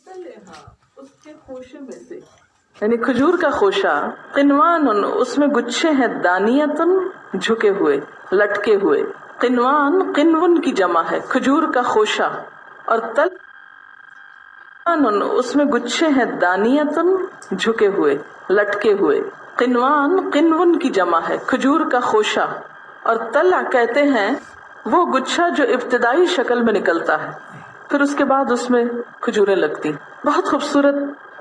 اس کے خوشے میں سے، یعنی کھجور کا خوشہ، قنوان اس میں گچھے ہیں، دانیتن جھکے ہوئے، لٹکے ہوئے. قنوان قنون کی جمع ہے، کھجور کا خوشہ. اور تل اس میں گچھے ہیں، دانیتن جھکے ہوئے، لٹکے ہوئے. قنوان قنون کی جمع ہے، کھجور کا خوشہ. اور طلع کہتے ہیں وہ گچھا جو ابتدائی شکل میں نکلتا ہے، پھر اس کے بعد اس میں کھجوریں لگتی. بہت خوبصورت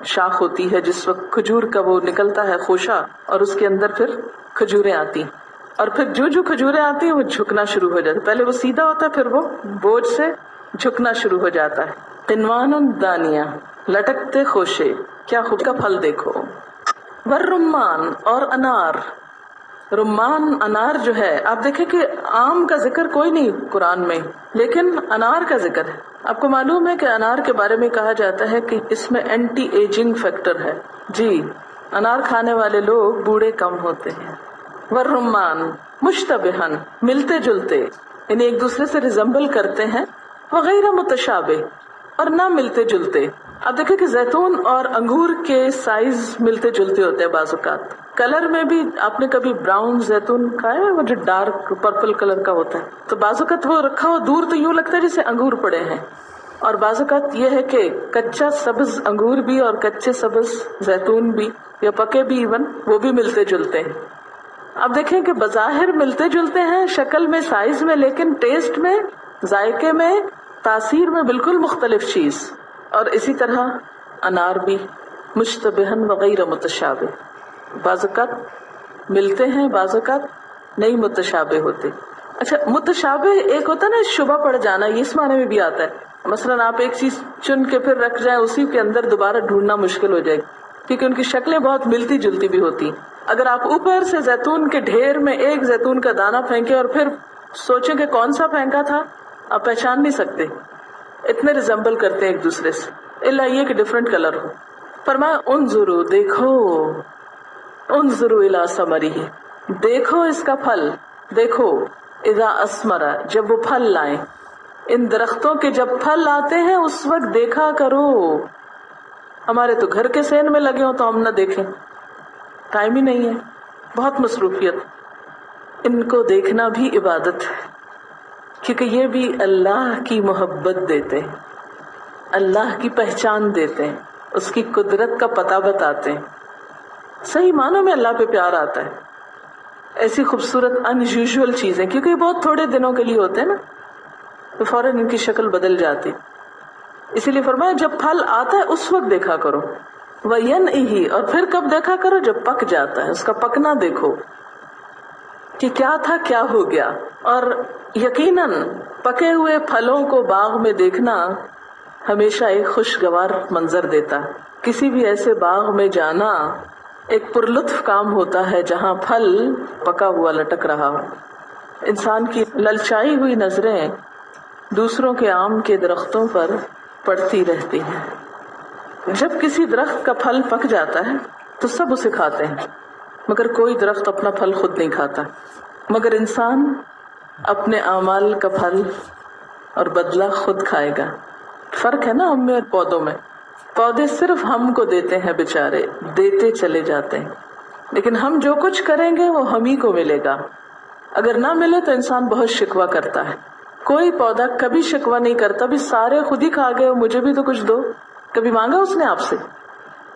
شاخ ہوتی ہے جس وقت کھجور کا وہ نکلتا ہے خوشہ، اور اس کے اندر پھر کھجوریں آتی، اور پھر جو کھجوریں آتی ہیں وہ جھکنا شروع ہو جاتا ہے. پہلے وہ سیدھا ہوتا ہے، پھر وہ بوجھ سے جھکنا شروع ہو جاتا ہے. قنوان دانیہ، لٹکتے خوشے، کیا خوب کا پھل دیکھو. والرمان، اور انار. رمان انار جو ہے، آپ دیکھیں کہ آم کا ذکر کوئی نہیں قرآن میں، لیکن انار کا ذکر ہے. آپ کو معلوم ہے کہ انار کے بارے میں کہا جاتا ہے کہ اس میں اینٹی ایجنگ فیکٹر ہے. جی، انار کھانے والے لوگ بوڑھے کم ہوتے ہیں. والرمان مشتبہن، ملتے جلتے، یعنی ایک دوسرے سے ریزمبل کرتے ہیں. وغیر متشابہ، اور نہ ملتے جلتے. اب دیکھیں کہ زیتون اور انگور کے سائز ملتے جلتے ہوتے ہیں بعض اوقات. کلر میں بھی آپ نے کبھی براؤن زیتون کھایا ہے، وہ جو ڈارک پرپل کلر کا ہوتا ہے، تو بعض اوقات وہ رکھا ہو دور تو یوں لگتا ہے جیسے انگور پڑے ہیں. اور بعض اوقات یہ ہے کہ کچا سبز انگور بھی اور کچے سبز زیتون بھی، یا پکے بھی ایون، وہ بھی ملتے جلتے ہیں. اب دیکھیں کہ بظاہر ملتے جلتے ہیں شکل میں، سائز میں، لیکن ٹیسٹ میں، ذائقے میں، تاثیر میں بالکل مختلف چیز. اور اسی طرح انار بھی مشتبہن وغیر متشابہ، بعض اوقات ملتے ہیں، بعض اوقات نہیں متشابہ ہوتے. اچھا، متشابہ ایک ہوتا ہے نا شبہ پڑ جانا، یہ اس معنی میں بھی آتا ہے. مثلا آپ ایک چیز چن کے پھر رکھ جائیں، اسی کے اندر دوبارہ ڈھونڈنا مشکل ہو جائے گی کیونکہ ان کی شکلیں بہت ملتی جلتی بھی ہوتی. اگر آپ اوپر سے زیتون کے ڈھیر میں ایک زیتون کا دانہ پھینکے اور پھر سوچیں کہ کون سا پھینکا تھا، آپ پہچان نہیں سکتے، اتنے ریزمبل کرتے ہیں ایک دوسرے سے، الا یہ کہ ڈفرنٹ کلر ہو. فرمایا انظروا، دیکھو، انظروا الی ثمرہ، دیکھو اس کا پھل، دیکھو، اذا اثمر، جب وہ پھل لائیں. ان درختوں کے جب پھل آتے ہیں اس وقت دیکھا کرو. ہمارے تو گھر کے سین میں لگے ہوں تو ہم نہ دیکھیں، ٹائم ہی نہیں ہے، بہت مصروفیت. ان کو دیکھنا بھی عبادت ہے، کیونکہ یہ بھی اللہ کی محبت دیتے ہیں، اللہ کی پہچان دیتے ہیں، اس کی قدرت کا پتہ بتاتے ہیں. صحیح معنوں میں اللہ پہ پیار آتا ہے. ایسی خوبصورت انیوژول چیزیں، کیونکہ یہ بہت تھوڑے دنوں کے لیے ہوتے ہیں نا، تو فوراً ان کی شکل بدل جاتی. اسی لیے فرمایا جب پھل آتا ہے اس وقت دیکھا کرو. وَيَنْعِهِ، اور پھر کب دیکھا کرو؟ جب پک جاتا ہے، اس کا پکنا دیکھو کہ کیا تھا کیا ہو گیا. اور یقیناً پکے ہوئے پھلوں کو باغ میں دیکھنا ہمیشہ ایک خوشگوار منظر دیتا ہے. کسی بھی ایسے باغ میں جانا ایک پرلطف کام ہوتا ہے جہاں پھل پکا ہوا لٹک رہا ہو. انسان کی للچائی ہوئی نظریں دوسروں کے آم کے درختوں پر پڑتی رہتی ہیں. جب کسی درخت کا پھل پک جاتا ہے تو سب اسے کھاتے ہیں، مگر کوئی درخت اپنا پھل خود نہیں کھاتا. مگر انسان اپنے اعمال کا پھل اور بدلہ خود کھائے گا. فرق ہے نا ہم میں اور پودوں میں. پودے صرف ہم کو دیتے ہیں، بیچارے دیتے چلے جاتے ہیں، لیکن ہم جو کچھ کریں گے وہ ہم ہی کو ملے گا. اگر نہ ملے تو انسان بہت شکوہ کرتا ہے. کوئی پودا کبھی شکوہ نہیں کرتا بھی سارے خود ہی کھا گئے، مجھے بھی تو کچھ دو. کبھی مانگا اس نے آپ سے؟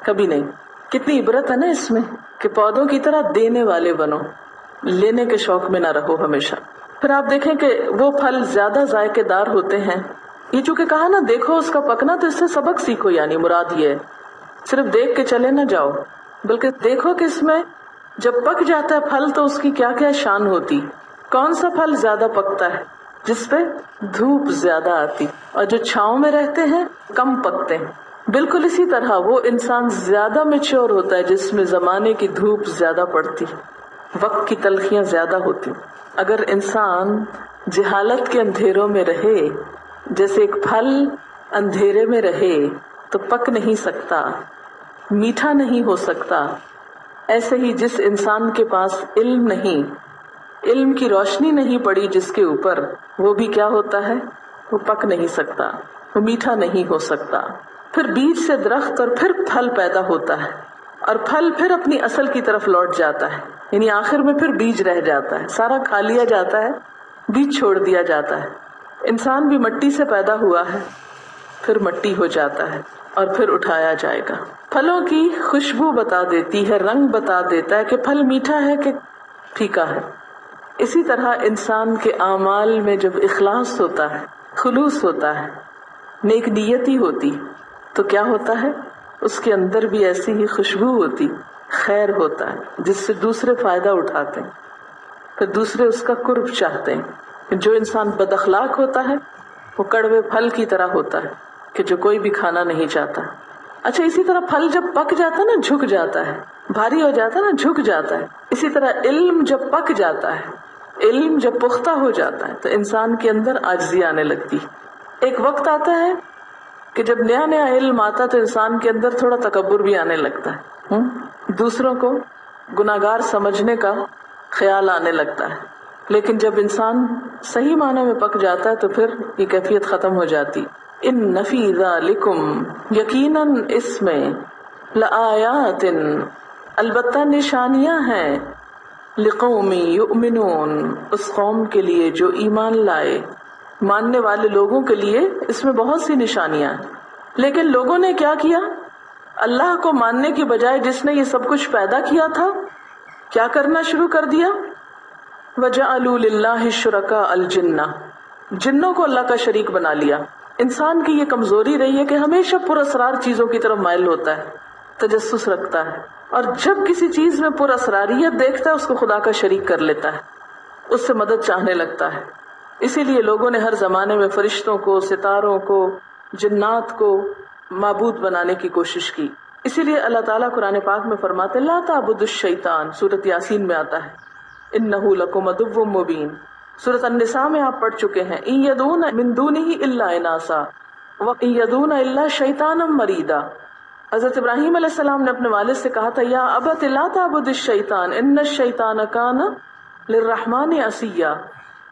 کبھی نہیں. کتنی عبرت ہے نا اس میں کہ پودوں کی طرح دینے والے بنو، لینے کے شوق میں نہ رہو ہمیشہ. پھر آپ دیکھیں کہ وہ پھل زیادہ ذائقے دار ہوتے ہیں. یہ چونکہ کہا نا دیکھو اس کا پکنا، تو اس سے سبق سیکھو. یعنی مراد یہ ہے صرف دیکھ کے چلے نہ جاؤ، بلکہ دیکھو کہ اس میں جب پک جاتا ہے پھل تو اس کی کیا کیا شان ہوتی. کون سا پھل زیادہ پکتا ہے؟ جس پہ دھوپ زیادہ آتی، اور جو چھاؤں میں رہتے ہیں کم پکتے ہیں. بالکل اسی طرح وہ انسان زیادہ میچور ہوتا ہے جس میں زمانے کی دھوپ زیادہ پڑتی، وقت کی تلخیاں زیادہ ہوتی. اگر انسان جہالت کے اندھیروں میں رہے، جیسے ایک پھل اندھیرے میں رہے تو پک نہیں سکتا، میٹھا نہیں ہو سکتا. ایسے ہی جس انسان کے پاس علم نہیں، علم کی روشنی نہیں پڑی جس کے اوپر، وہ بھی کیا ہوتا ہے؟ وہ پک نہیں سکتا، وہ میٹھا نہیں ہو سکتا. پھر بیج سے درخت اور پھر پھل پیدا ہوتا ہے، اور پھل پھر اپنی اصل کی طرف لوٹ جاتا ہے، یعنی آخر میں پھر بیج رہ جاتا ہے، سارا کھا لیا جاتا ہے، بیج چھوڑ دیا جاتا ہے۔ انسان بھی مٹی سے پیدا ہوا ہے، پھر مٹی ہو جاتا ہے اور پھر اٹھایا جائے گا۔ پھلوں کی خوشبو بتا دیتی ہے، رنگ بتا دیتا ہے کہ پھل میٹھا ہے کہ پھیکا ہے۔ اسی طرح انسان کے اعمال میں جب اخلاص ہوتا ہے، خلوص ہوتا ہے، نیک نیتی ہوتی، تو کیا ہوتا ہے؟ اس کے اندر بھی ایسی ہی خوشبو ہوتی، خیر ہوتا ہے، جس سے دوسرے فائدہ اٹھاتے ہیں، پھر دوسرے اس کا قرب چاہتے ہیں۔ جو انسان بد اخلاق ہوتا ہے وہ کڑوے پھل کی طرح ہوتا ہے کہ جو کوئی بھی کھانا نہیں چاہتا۔ اچھا، اسی طرح پھل جب پک جاتا ہے نا، جھک جاتا ہے، بھاری ہو جاتا ہے نا، جھک جاتا ہے۔ اسی طرح علم جب پک جاتا ہے، علم جب پختہ ہو جاتا ہے تو انسان کے اندر عاجزی آنے لگتی۔ ایک وقت آتا ہے کہ جب نیا نیا علم آتا تو انسان کے اندر تھوڑا تکبر بھی آنے لگتا ہے، دوسروں کو گناہگار سمجھنے کا خیال آنے لگتا ہے۔ لیکن جب انسان صحیح معنی میں پک جاتا ہے تو پھر یہ کیفیت ختم ہو جاتی۔ ان فی ذالکم، یقیناً اس میں، لآیات، البتہ نشانیاں ہیں، لقوم یؤمنون، اس قوم کے لیے جو ایمان لائے، ماننے والے لوگوں کے لیے اس میں بہت سی نشانیاں ہیں۔ لیکن لوگوں نے کیا کیا؟ اللہ کو ماننے کی بجائے جس نے یہ سب کچھ پیدا کیا تھا، کیا کرنا شروع کر دیا؟ وَجَعَلُوا لِلَّهِ شُرَكَاءَ الْجِنَّ، جنوں کو اللہ کا شریک بنا لیا۔ انسان کی یہ کمزوری رہی ہے کہ ہمیشہ پراسرار چیزوں کی طرف مائل ہوتا ہے، تجسس رکھتا ہے، اور جب کسی چیز میں پراسراریت دیکھتا ہے اس کو خدا کا شریک کر لیتا ہے، اس سے مدد چاہنے لگتا ہے۔ اسی لیے لوگوں نے ہر زمانے میں فرشتوں کو، ستاروں کو، جنات کو معبود بنانے کی کوشش کی۔ اسی لیے اللہ تعالیٰ قرآن پاک میں فرماتے لا تعبدوا الشیطان، سورۃ یاسین میں آتا ہے انہ لکم عدو مبین۔ سورۃ النساء میں آپ پڑھ چکے ہیں ان یدعون من دونہ الا اناسا وان یدعون الا شیطانا مریدا۔ حضرت ابراہیم علیہ السلام نے اپنے والد سے کہا تھا یا ابت لا تعبد الشیطان ان الشیطان کان للرحمن عصیا،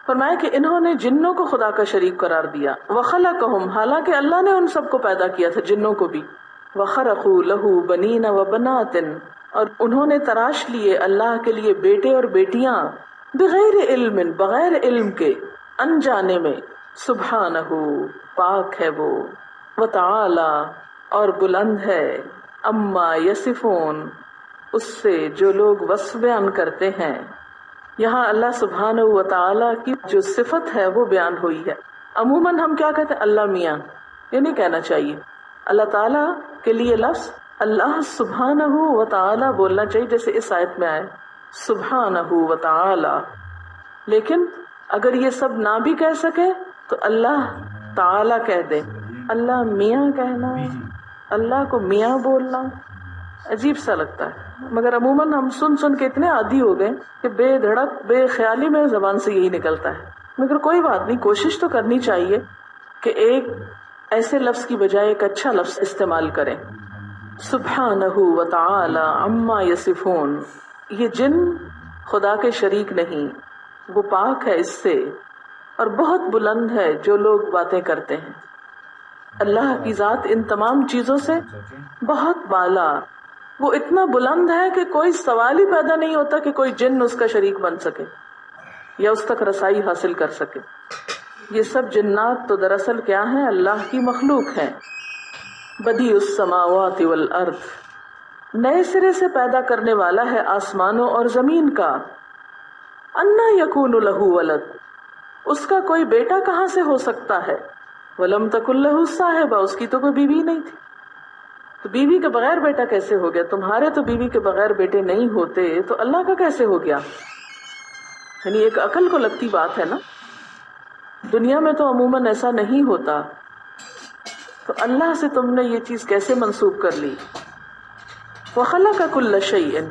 فرمایا کہ انہوں نے جنوں کو خدا کا شریک قرار دیا۔ وخلقہم، حالانکہ اللہ نے ان سب کو پیدا کیا تھا، جنوں کو بھی۔ وخرقوا لہ بنین وبنات، اور انہوں نے تراش لیے اللہ کے لیے بیٹے اور بیٹیاں، بغیر علم، بغیر علم کے، انجانے میں۔ سبحانہ، پاک ہے وہ، وتعالی، اور بلند ہے، اما یصفون، اس سے جو لوگ وصف بیان کرتے ہیں۔ یہاں اللہ سبحانہ و تعالی کی جو صفت ہے وہ بیان ہوئی ہے۔ عموماً ہم کیا کہتے ہیں؟ اللہ میاں، یہ نہیں کہنا چاہیے۔ اللہ تعالیٰ کے لیے لفظ اللہ سبحانہ و تعالی بولنا چاہیے، جیسے اس آیت میں آئے سبحانہ و تعالی۔ لیکن اگر یہ سب نہ بھی کہہ سکے تو اللہ تعالی کہہ دیں۔ اللہ میاں کہنا، اللہ کو میاں بولنا عجیب سا لگتا ہے، مگر عموماً ہم سن سن کے اتنے عادی ہو گئے کہ بے دھڑک بے خیالی میں زبان سے یہی نکلتا ہے۔ مگر کوئی بات نہیں، کوشش تو کرنی چاہیے کہ ایک ایسے لفظ کی بجائے ایک اچھا لفظ استعمال کریں۔ سبحانہ و تعالی عما یصفون، یہ جن خدا کے شریک نہیں، وہ پاک ہے اس سے، اور بہت بلند ہے جو لوگ باتیں کرتے ہیں۔ اللہ کی ذات ان تمام چیزوں سے بہت بالا، وہ اتنا بلند ہے کہ کوئی سوال ہی پیدا نہیں ہوتا کہ کوئی جن اس کا شریک بن سکے یا اس تک رسائی حاصل کر سکے۔ یہ سب جنات تو دراصل کیا ہیں؟ اللہ کی مخلوق ہیں۔ بدیع السماوات والارض، نئے سرے سے پیدا کرنے والا ہے آسمانوں اور زمین کا۔ انا یکون لہ ولد، اس کا کوئی بیٹا کہاں سے ہو سکتا ہے؟ ولم تکن لہ صاحبہ، اس کی تو کوئی بیوی نہیں تھی، تو بیوی کے بغیر بیٹا کیسے ہو گیا؟ تمہارے تو بیوی کے بغیر بیٹے نہیں ہوتے، تو اللہ کا کیسے ہو گیا؟ یعنی ایک عقل کو لگتی بات ہے نا، دنیا میں تو عموماً ایسا نہیں ہوتا، تو اللہ سے تم نے یہ چیز کیسے منسوب کر لی؟ وَخَلَقَ كُلَّ شَيْءٍ،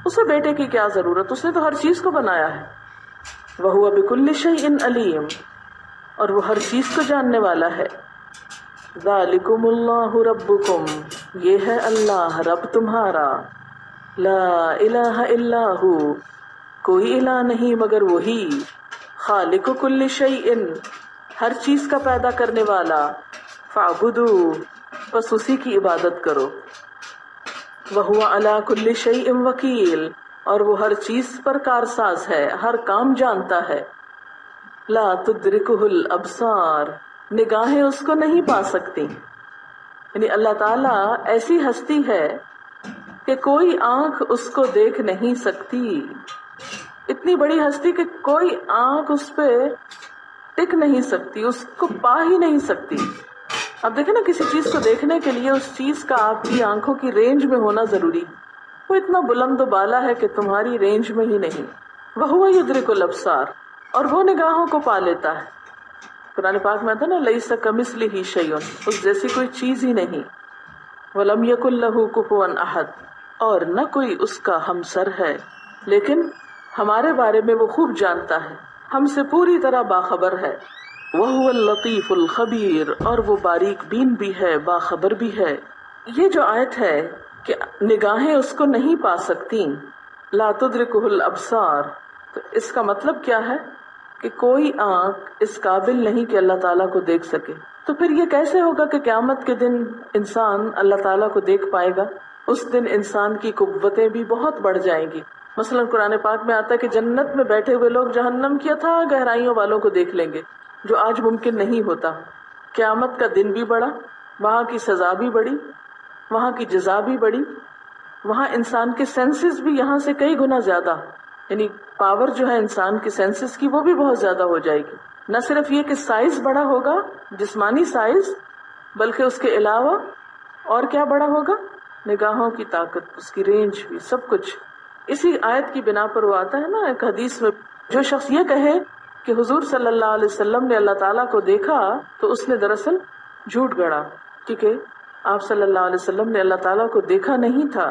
اسے بیٹے کی کیا ضرورت، اس نے تو ہر چیز کو بنایا ہے۔ وَهُوَ بِكُلِّ شَيْءٍ عَلِيمٌ، اور وہ ہر چیز کو جاننے والا ہے۔ ذَلِكُمُ اللَّهُ رَبُّكُمْ، یہ ہے اللہ رب تمہارا، لا الہ الا ہو، کوئی الہ نہیں مگر وہی، خالق کل شیء، ہر چیز کا پیدا کرنے والا، فاعبدوہ، بس اسی کی عبادت کرو. وَهُوَ عَلَى كُلِّ شَيْءٍ وَكِيلٌ، اور وہ ہر چیز پر کارساز ہے، ہر کام جانتا ہے. لا تدرکہ الابصار، نگاہیں اس کو نہیں پا سکتی. یعنی اللہ تعالیٰ ایسی ہستی ہے کہ کوئی آنکھ اس کو دیکھ نہیں سکتی. اتنی بڑی ہستی کہ کوئی آنکھ اس پہ ٹک نہیں سکتی، اس کو پا ہی نہیں سکتی. اب دیکھیں نا، کسی چیز کو دیکھنے کے لیے اس چیز کا آپ کی آنکھوں کی رینج میں ہونا ضروری. وہ اتنا بلند و بالا ہے کہ تمہاری رینج میں ہی نہیں. وَهُوَ يُدْرِكُ الْأَبْصَارَ، اور وہ نگاہوں کو پا لیتا ہے. قرآن پاک میں آتا نا، لَيْسَ كَمِثْلِهِ شَيْءٌ، اس جیسی کوئی چیز ہی نہیں. وَلَمْ يَكُنْ لَهُ كُفُوًا أَحَدٌ، اور نہ کوئی اس کا ہمسر ہے. لیکن ہمارے بارے میں وہ خوب جانتا ہے، ہم سے پوری طرح باخبر ہے. وَهُوَ اللَّطِيفُ الْخَبِيرُ، اور وہ باریک بین بھی ہے، باخبر بھی ہے. یہ جو آیت ہے کہ نگاہیں اس کو نہیں پا سکتی، لا تدرکہ الابصار، تو اس کا مطلب کیا ہے کہ کوئی آنکھ اس قابل نہیں کہ اللہ تعالیٰ کو دیکھ سکے. تو پھر یہ کیسے ہوگا کہ قیامت کے دن انسان اللہ تعالیٰ کو دیکھ پائے گا؟ اس دن انسان کی قوتیں بھی بہت بڑھ جائیں گی. مثلا قرآن پاک میں آتا ہے کہ جنت میں بیٹھے ہوئے لوگ جہنم کی اتھاہ گہرائیوں والوں کو دیکھ لیں گے، جو آج ممکن نہیں ہوتا. قیامت کا دن بھی بڑا، وہاں کی سزا بھی بڑی، وہاں کی جزا بھی بڑی، وہاں انسان کے سینسز بھی یہاں سے کئی گنا زیادہ، یعنی پاور جو ہے انسان کے سینسز کی وہ بھی بہت زیادہ ہو جائے گی. نہ صرف یہ کہ سائز بڑا ہوگا، جسمانی سائز، بلکہ اس کے علاوہ اور کیا بڑا ہوگا؟ نگاہوں کی طاقت، اس کی رینج بھی، سب کچھ. اسی آیت کی بنا پر وہ آتا ہے نا ایک حدیث میں، جو شخص یہ کہے کہ حضور صلی اللہ علیہ وسلم نے اللہ تعالیٰ کو دیکھا تو اس نے دراصل جھوٹ گڑا، کیونکہ آپ صلی اللہ علیہ وسلم نے اللہ تعالیٰ کو دیکھا نہیں تھا.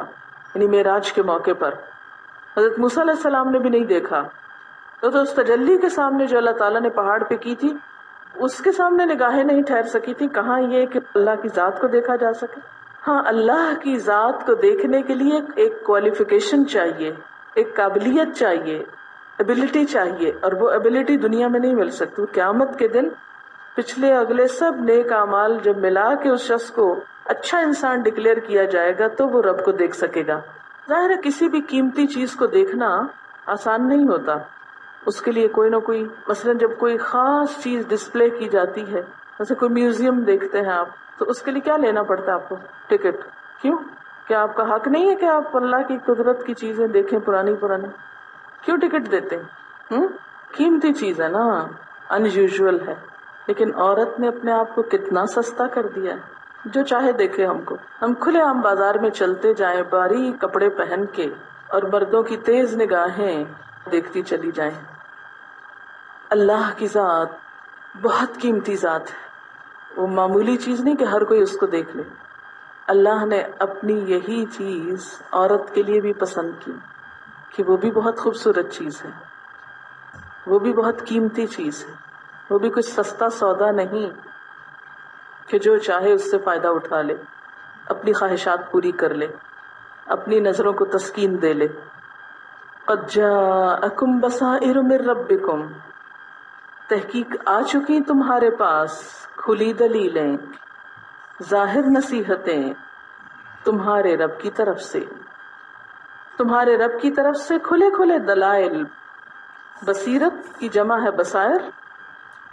یعنی معراج کے موقع پر حضرت موسیٰ علیہ السلام نے بھی نہیں دیکھا. تو اس تجلی کے سامنے جو اللہ تعالیٰ نے پہاڑ پہ کی تھی، اس کے سامنے نگاہیں نہیں ٹھہر سکی تھی. کہاں یہ کہ اللہ کی ذات کو دیکھا جا سکے؟ ہاں، اللہ کی ذات کو دیکھنے کے لیے ایک کوالیفیکیشن چاہیے، ایک قابلیت چاہیے، ایبلٹی چاہیے، اور وہ ایبلٹی دنیا میں نہیں مل سکتی. قیامت کے دن پچھلے اگلے سب نیک اعمال جب ملا کے اس شخص کو اچھا انسان ڈکلیئر کیا جائے گا تو وہ رب کو دیکھ سکے گا. ظاہر ہے کسی بھی قیمتی چیز کو دیکھنا آسان نہیں ہوتا. اس کے لیے کوئی نہ کوئی، مثلا جب کوئی خاص چیز ڈسپلے کی جاتی ہے، جیسے کوئی میوزیم دیکھتے ہیں آپ، تو اس کے لیے کیا لینا پڑتا ہے آپ کو؟ ٹکٹ. کیوں؟ کیا آپ کا حق نہیں ہے کہ آپ اللہ کی قدرت کی چیزیں دیکھیں پرانی پرانی؟ کیوں ٹکٹ دیتے ہیں؟ قیمتی چیز ہے نا، ان یوزول ہے. لیکن عورت نے اپنے آپ کو کتنا سستا کر دیا ہے، جو چاہے دیکھے ہم کو. ہم کھلے عام بازار میں چلتے جائیں باریک کپڑے پہن کے، اور مردوں کی تیز نگاہیں دیکھتی چلی جائیں. اللہ کی ذات بہت قیمتی ذات ہے، وہ معمولی چیز نہیں کہ ہر کوئی اس کو دیکھ لے. اللہ نے اپنی یہی چیز عورت کے لیے بھی پسند کی کہ وہ بھی بہت خوبصورت چیز ہے، وہ بھی بہت قیمتی چیز ہے، وہ بھی کچھ سستا سودا نہیں کہ جو چاہے اس سے فائدہ اٹھا لے، اپنی خواہشات پوری کر لے، اپنی نظروں کو تسکین دے لے. قد جاءکم بصائر من ربکم، تحقیق آ چکی تمہارے پاس کھلی دلیلیں، ظاہر نصیحتیں تمہارے رب کی طرف سے. تمہارے رب کی طرف سے کھلے کھلے دلائل. بصیرت کی جمع ہے بصائر.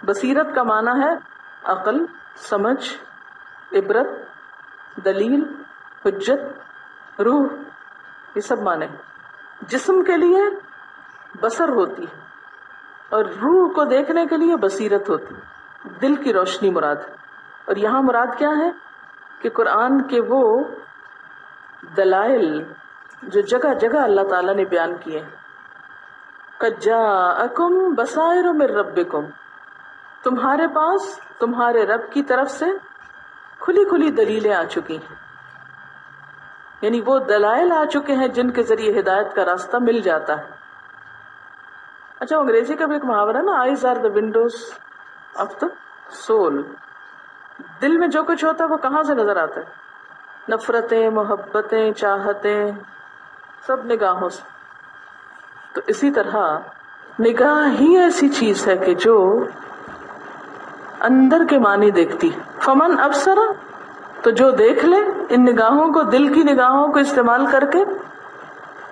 بصیرت کا معنی ہے عقل، سمجھ، عبرت، دلیل، حجت، روح، یہ سب معنی. جسم کے لیے بصر ہوتی ہے اور روح کو دیکھنے کے لیے بصیرت ہوتی، دل کی روشنی مراد. اور یہاں مراد کیا ہے کہ قرآن کے وہ دلائل جو جگہ جگہ اللہ تعالیٰ نے بیان کیے ہیں. قد جاءکم بصائر من ربکم، تمہارے پاس تمہارے رب کی طرف سے کھلی کھلی دلیلیں آ چکی ہیں. یعنی وہ دلائل آ چکے ہیں جن کے ذریعے ہدایت کا راستہ مل جاتا ہے. اچھا، انگریزی کا بھی ایک محاورہ ہے نا، eyes are the windows of the soul. دل میں جو کچھ ہوتا ہے وہ کہاں سے نظر آتا ہے؟ نفرتیں، محبتیں، چاہتیں، سب نگاہوں سے. تو اسی طرح نگاہ ہی ایسی چیز ہے کہ جو اندر کے معنی دیکھتی. فمن ابصر تو جو دیکھ لے ان نگاہوں کو، دل کی نگاہوں کو استعمال کر کے،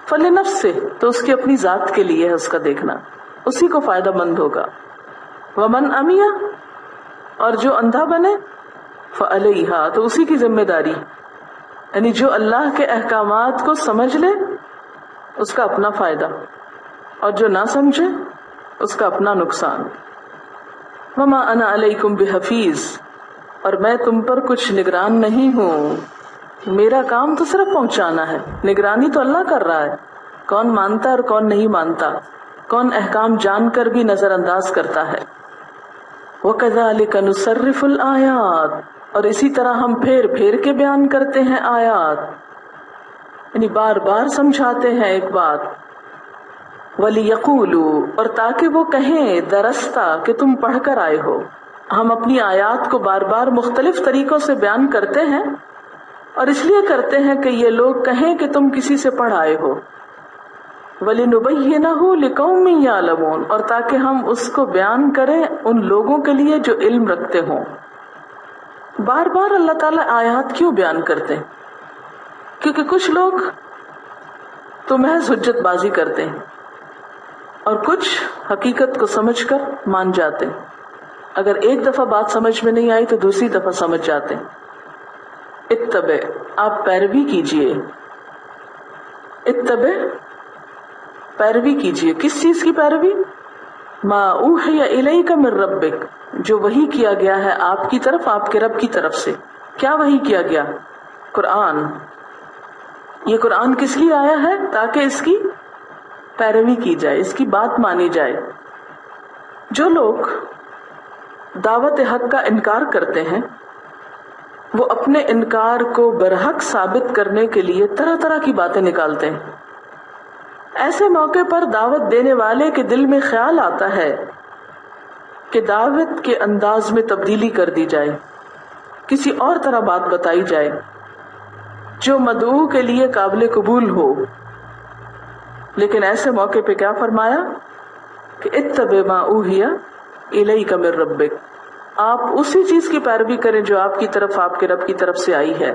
فلنفس سے، تو اس کی اپنی ذات کے لیے ہے اس کا دیکھنا، اسی کو فائدہ مند ہوگا. ومن عمی، اور جو اندھا بنے، فعلیہا، تو اسی کی ذمہ داری، یعنی جو اللہ کے احکامات کو سمجھ لے اس کا اپنا فائدہ، اور جو نہ سمجھے اس کا اپنا نقصان. وما انا علیکم بحفیظ، اور میں تم پر کچھ نگران نہیں ہوں، میرا کام تو صرف پہنچانا ہے، نگرانی تو اللہ کر رہا ہے، کون مانتا اور کون نہیں مانتا، کون احکام جان کر بھی نظر انداز کرتا ہے. وَكَذَلِكَ نُصَرِّفُ الْآيَاتِ، اور اسی طرح ہم پھیر پھیر کے بیان کرتے ہیں آیات، یعنی بار بار سمجھاتے ہیں ایک بات. وَلِيَقُولُوا، اور تاکہ وہ کہیں درستہ کہ تم پڑھ کر آئے ہو. ہم اپنی آیات کو بار بار مختلف طریقوں سے بیان کرتے ہیں، اور اس لیے کرتے ہیں کہ یہ لوگ کہیں کہ تم کسی سے پڑھ آئے ہو. وَلِنُبَيِّنَهُ لِقَوْمٍ يَعْلَمُونَ، اور تاکہ ہم اس کو بیان کریں ان لوگوں کے لیے جو علم رکھتے ہوں. بار بار اللہ تعالیٰ آیات کیوں بیان کرتے ہیں؟ کیونکہ کچھ لوگ تو محض حجت بازی کرتے ہیں اور کچھ حقیقت کو سمجھ کر مان جاتے ہیں. اگر ایک دفعہ بات سمجھ میں نہیں آئی تو دوسری دفعہ سمجھ جاتے ہیں. اتبع، آپ پیروی کیجئے. اتبع، پیروی کیجئے. کس چیز کی پیروی؟ ما اوحی الیک من ربک، جو وحی کیا گیا ہے آپ کی طرف، آپ کے رب کی طرف سے. کیا وحی کیا گیا؟ قرآن. یہ قرآن کس لیے آیا ہے؟ تاکہ اس کی پیروی کی جائے، اس کی بات مانی جائے. جو لوگ دعوت حق کا انکار کرتے ہیں وہ اپنے انکار کو برحق ثابت کرنے کے لیے طرح طرح کی باتیں نکالتے ہیں. ایسے موقع پر دعوت دینے والے کے دل میں خیال آتا ہے کہ دعوت کے انداز میں تبدیلی کر دی جائے، کسی اور طرح بات بتائی جائے جو مدعو کے لیے قابل قبول ہو. لیکن ایسے موقع پہ کیا فرمایا کہ اتبع ما اوحی الیک من ربک، آپ اسی چیز کی پیروی کریں جو آپ کی طرف، آپ کے رب کی طرف سے آئی ہے.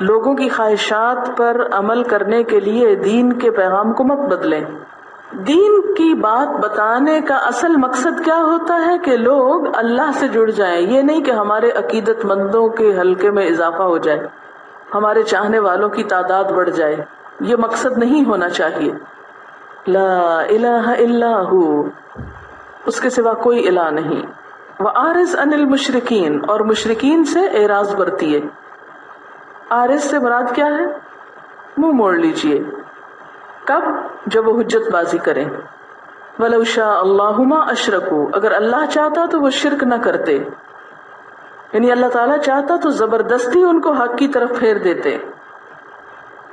لوگوں کی خواہشات پر عمل کرنے کے لیے دین کے پیغام کو مت بدلیں. دین کی بات بتانے کا اصل مقصد کیا ہوتا ہے کہ لوگ اللہ سے جڑ جائیں. یہ نہیں کہ ہمارے عقیدت مندوں کے حلقے میں اضافہ ہو جائے، ہمارے چاہنے والوں کی تعداد بڑھ جائے. یہ مقصد نہیں ہونا چاہیے. لا الہ الا ہو، اس کے سوا کوئی الہ نہیں. وَأَعْرِضْ عَنِ الْمُشْرِكِينَ، اور مشرکین سے اعراض برتیے. عارض سے مراد کیا ہے؟ منہ موڑ لیجئے. کب؟ جب وہ حجت بازی کریں. وَلَوْ شَاءَ اللَّهُ مَا أَشْرَكُوا، اگر اللہ چاہتا تو وہ شرک نہ کرتے، یعنی اللہ تعالیٰ چاہتا تو زبردستی ان کو حق کی طرف پھیر دیتے.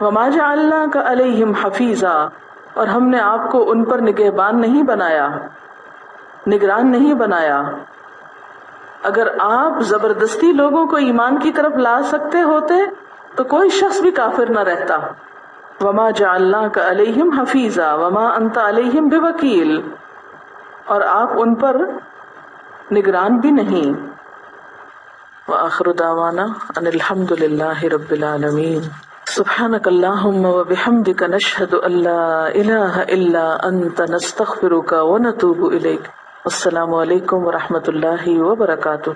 وَمَا جَعَلْنَاكَ عَلَيْهِمْ حَفِيظًا، اور ہم نے آپ کو ان پر نگہبان نہیں بنایا، نگران نہیں بنایا. اگر آپ زبردستی لوگوں کو ایمان کی طرف لا سکتے ہوتے تو کوئی شخص بھی کافر نہ رہتا. وَمَا جَعَلْنَاكَ عَلَيْهِمْ حَفِيظًا وَمَا أَنْتَ عَلَيْهِمْ بِوَكِيلٍ، اور آپ ان پر نگران بھی نہیں. وآخر دعوانا ان الحمد للہ رب العالمین. سبحانک اللہم وبحمدک نشہد ان لا الہ الا انت نستغفرک ونتوب الیک. السلام علیکم ورحمۃ اللہ وبرکاتہ.